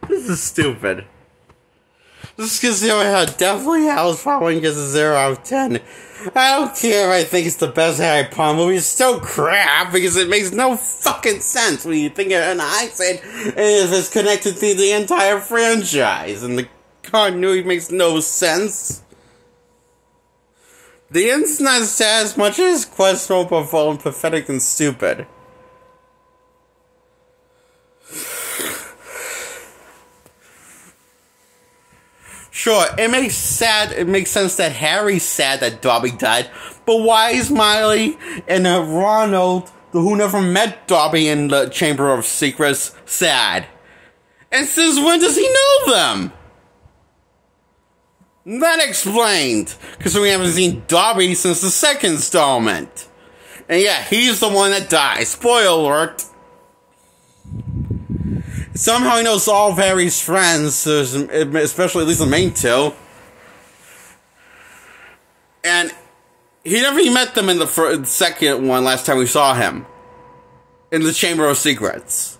This is stupid. This is considering how definitely Hallows probably gets a 0 out of 10. I don't care if I think it's the best Harry Potter movie. It's still crap because it makes no fucking sense when you think of it in hindsight and if it's connected to the entire franchise. And the continuity makes no sense. The end's not sad as much as questionable, bold, pathetic, and stupid. Sure, it makes sense that Harry's sad that Dobby died, but why is Miley and Ronald, who never met Dobby in the Chamber of Secrets, sad? And since when does he know them? That explained, because we haven't seen Dobby since the second installment. And yeah, he's the one that dies. Spoiler alert. Somehow he knows all of Harry's friends, especially at least the main two. And he never even met them in the second one last time we saw him. In the Chamber of Secrets.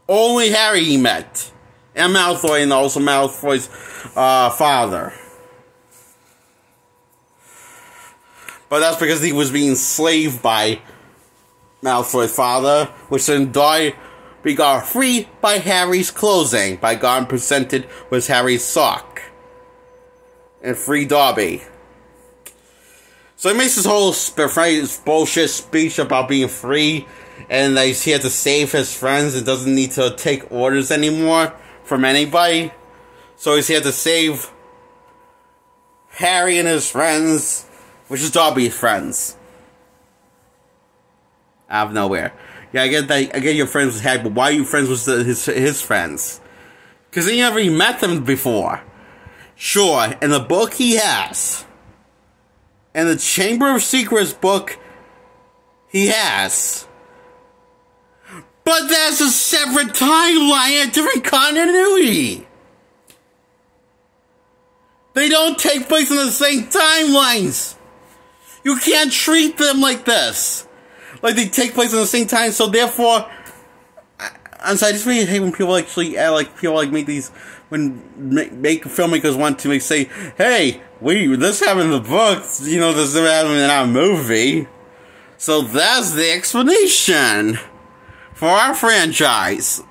Only Harry he met. And Malfoy, and also Malfoy's father. But that's because he was being enslaved by Malfoy's father, which then died. We got free by Harry's clothing, by God presented was Harry's sock. And free Dobby. So he makes this whole bullshit speech about being free, and that he had to save his friends and doesn't need to take orders anymore from anybody. So he's had to save Harry and his friends, which is Dobby's friends. Out of nowhere. Yeah, I get your friends with Harry, but why are you friends with his friends? Because he never even met them before. Sure, in the book he has. In the Chamber of Secrets book, he has. But that's a separate timeline, a different continuity. They don't take place in the same timelines. You can't treat them like this. Like they take place in the same time, so therefore, I'm sorry, I just really hate when people actually, make these, when make filmmakers want to say, hey, this happened in the books, this happened in our movie. So that's the explanation for our franchise.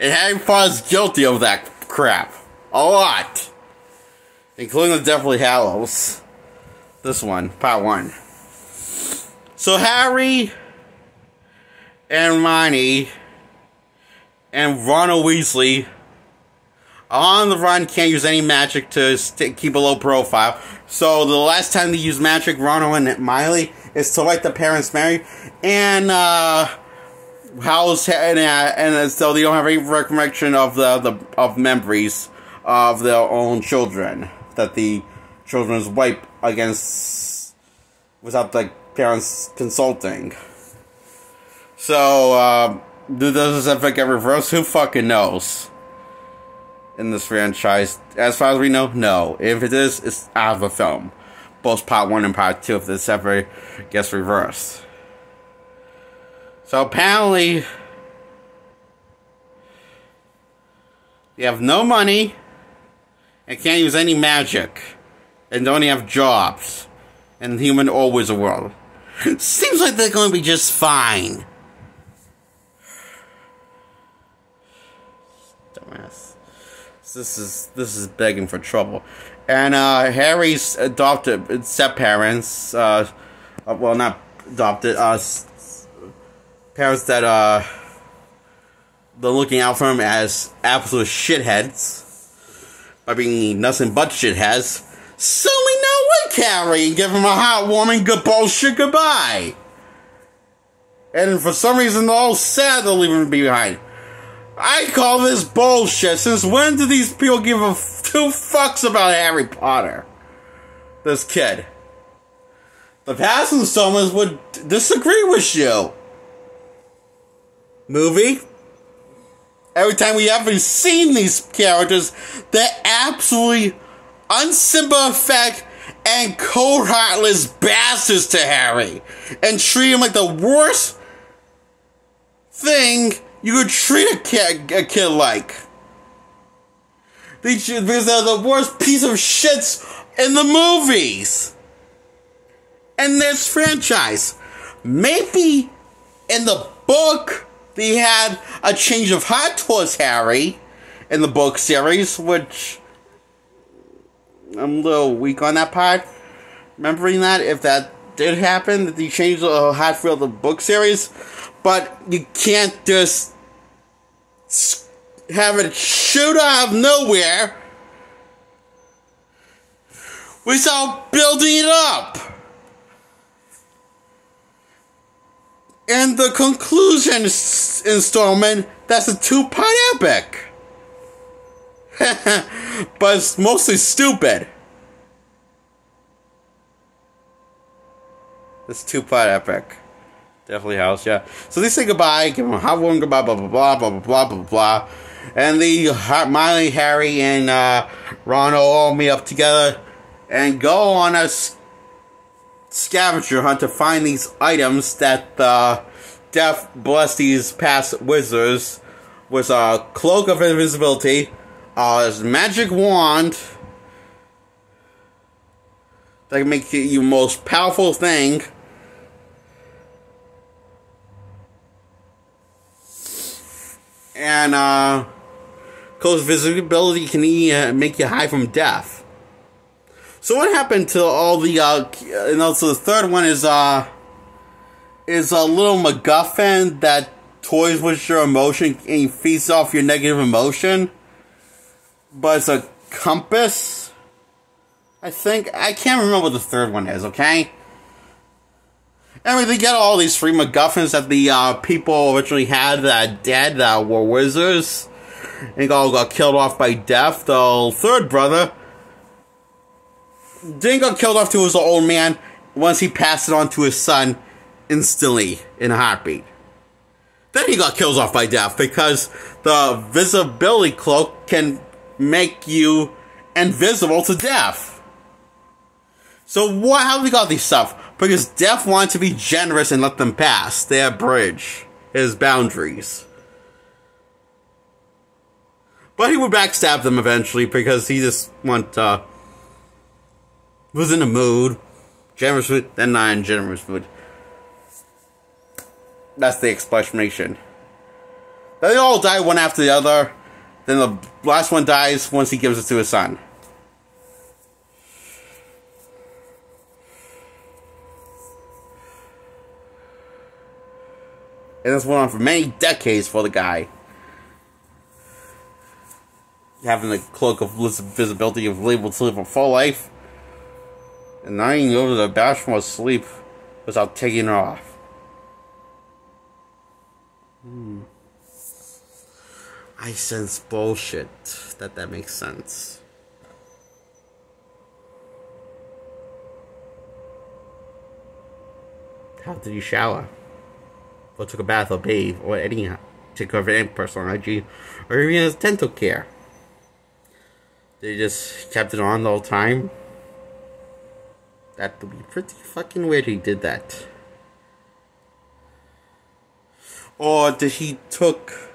And Harry Potter's guilty of that crap. A lot. Including the Deathly Hallows. This one, part 1. So Harry and Hermione and Ronald Weasley are on the run, can't use any magic to keep a low profile. So the last time they use magic, Ronald and Miley, is to let the parents marry. And Hallows and so they don't have any recollection of of memories of their own children that the children's wipe against without the parents consulting. So, does this ever get reversed? Who fucking knows? In this franchise. As far as we know, no. If it is, it's out of a film. Both part 1 and part 2, if this ever gets reversed. So apparently, they have no money, and can't use any magic, and don't even have jobs in the human or wizard world. Seems like they're going to be just fine. Dumbass. This is begging for trouble. And Harry's adopted step-parents, well, not adopted, parents that they're looking out for him as absolute shitheads by being nothing but shitheads. So we know what Harry and give him a heartwarming good bullshit goodbye. And for some reason they're all sad they're leaving him behind. I call this bullshit. Since when do these people give a 2 fucks about Harry Potter? This kid. The past installments would disagree with you. Movie? Every time we ever seen these characters, they're absolutely unsympathetic and cold heartless bastards to Harry and treat him like the worst thing you could treat a kid like. Because they're the worst piece of shits in the movies. And this franchise. Maybe in the book they had a change of heart towards Harry in the book series, which I'm a little weak on that part. Remembering that, if that did happen, that they changed the heart for the book series. But you can't just have it shoot out of nowhere without building it up. And the conclusion installment, that's a 2-part epic. But it's mostly stupid. This 2-part epic. Definitely Hallows, yeah. So they say goodbye, give them a hot one goodbye, blah, blah, blah, blah, blah, blah, blah, blah. And Miley, Harry, and Ron all meet up together and go on a scavenger hunt to find these items that Death blessed these past wizards with a cloak of invisibility, a magic wand that can make you the most powerful thing, and close visibility can make you hide from death. So what happened to all the and also the third one is a little MacGuffin that toys with your emotion and feeds off your negative emotion, but it's a compass, I think. I can't remember what the third one is, okay? Anyway, they get all these free MacGuffins that the people originally had that dead that were wizards and all got killed off by death. The third brother didn't get killed off to his old man once he passed it on to his son instantly in a heartbeat. Then he got killed off by death because the visibility cloak can make you invisible to death. So how do we got these stuff? Because Death wanted to be generous and let them pass their bridge, his boundaries. But he would backstab them eventually because he just was in a mood. Generous mood, then not in generous mood. That's the explanation. Then they all die one after the other. Then the last one dies once he gives it to his son. And this went on for many decades for the guy. Having the cloak of visibility of able to live a full life. And not even go to the bathroom or sleep without taking it off. I sense bullshit that makes sense. How did you shower? Or took a bath or bathe or any take care of any personal hygiene or even his dental care? They just kept it on the whole time? That would be pretty fucking weird he did that. Or did he took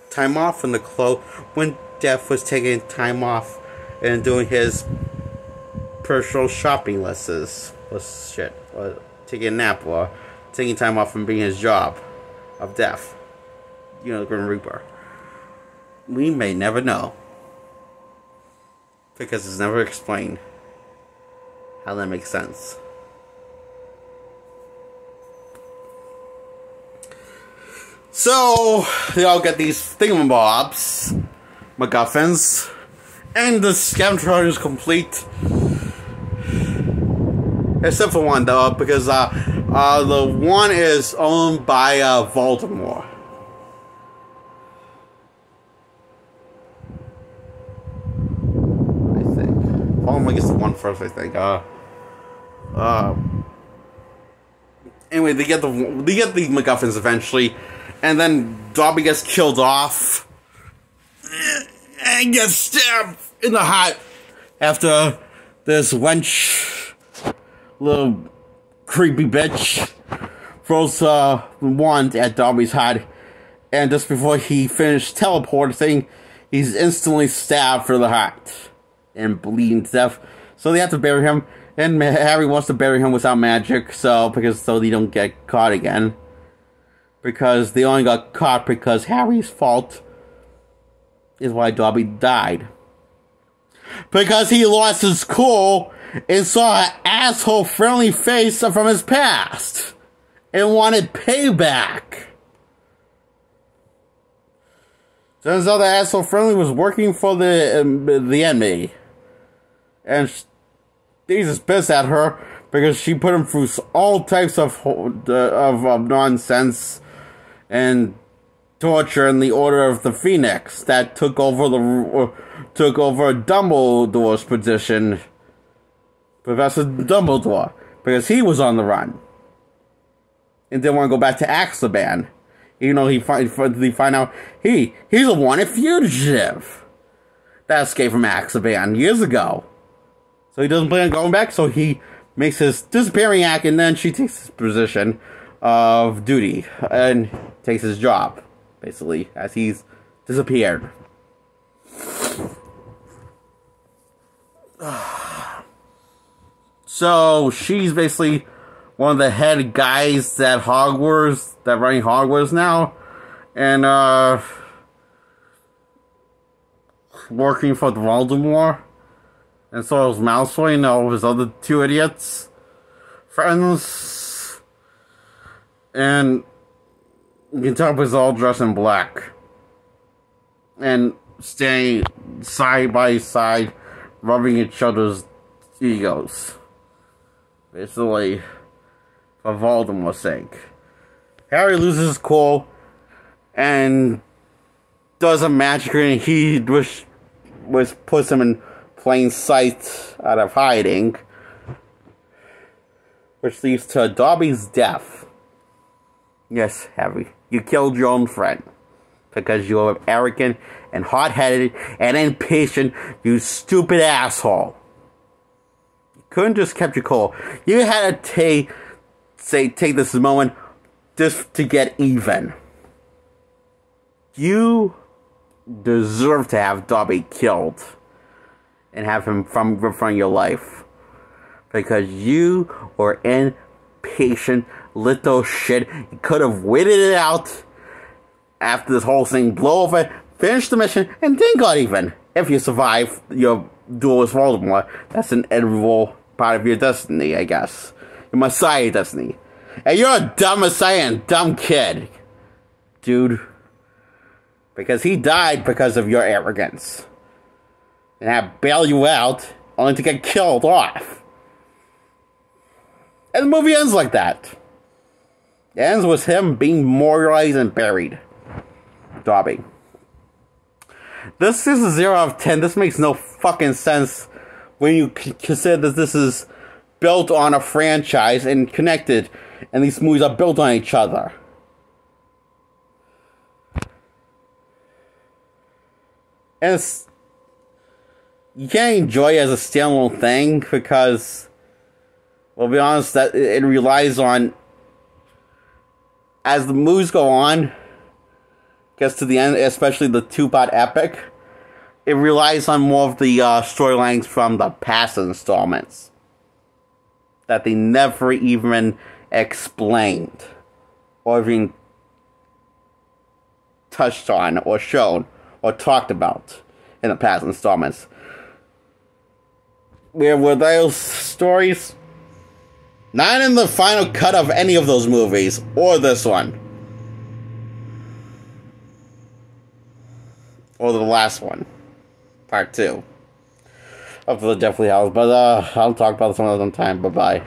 time off from the clothes when Death was taking time off and doing his personal shopping lists or shit, or taking a nap, or taking time off from being his job of Death, you know, the Grim Reaper? We may never know because it's never explained how that makes sense. So they all get these thingamabobs, MacGuffins, and the scavenger hunt is complete. Except for one, though, because the one is owned by Voldemort. I think. Voldemort gets the one first, I think. Anyway, they get the MacGuffins eventually, and then Dobby gets killed off and gets stabbed in the heart after this wench little creepy bitch, throws wand at Darby's head, and just before he finished teleporting, he's instantly stabbed through the heart and bleeding to death. So they have to bury him, and Harry wants to bury him without magic, so they don't get caught again. Because they only got caught because Harry's fault is why Dobby died. Because he lost his cool and saw an asshole-friendly face from his past and wanted payback. Turns out the asshole-friendly was working for the enemy. And he's just pissed at her because she put him through all types of nonsense and torture in the Order of the Phoenix that took over Dumbledore's position, Professor Dumbledore, because he was on the run and didn't want to go back to Azkaban. Even though he find out he's a wanted fugitive that escaped from Azkaban years ago. So he doesn't plan on going back, so he makes his disappearing act, and then she takes his position of duty and takes his job, basically, as he's disappeared. So she's basically one of the head guys at Hogwarts, that running Hogwarts now, and working for Voldemort, and so is Malfoy and all his other two idiots friends, and you can tell he's all dressed in black and staying side by side, rubbing each other's egos, basically for Voldemort's sake. Harry loses his cool and does a magic and he which puts him in plain sight out of hiding, which leads to Dobby's death. Yes, Harry, you killed your own friend because you are arrogant and hot-headed and impatient, you stupid asshole. You couldn't just kept your cool. You had to take this moment just to get even. You deserve to have Dobby killed and have him from your life because you were impatient little shit. You could have waited it out after this whole thing blew over, finished the mission, and then got even. If you survive your duel with Voldemort, that's an inevitable part of your destiny, I guess. Your Messiah destiny. And you're a dumb Messiah and dumb kid, dude. Because he died because of your arrogance. And I bail you out only to get killed off. And the movie ends like that. It ends with him being memorialized and buried. Dobby. This is a 0 out of 10. This makes no fucking sense when you consider that this is built on a franchise and connected, and these movies are built on each other. And you can't enjoy it as a standalone thing because, well, to be honest, that it relies on, as the movies go on, gets to the end, especially the two-part epic, it relies on more of the storylines from the past installments that they never even explained or even touched on or shown or talked about in the past installments. Where were those stories? Not in the final cut of any of those movies or this one. Or the last one. Part 2. Of the Deathly Hallows. But I'll talk about this some other time. Bye-bye.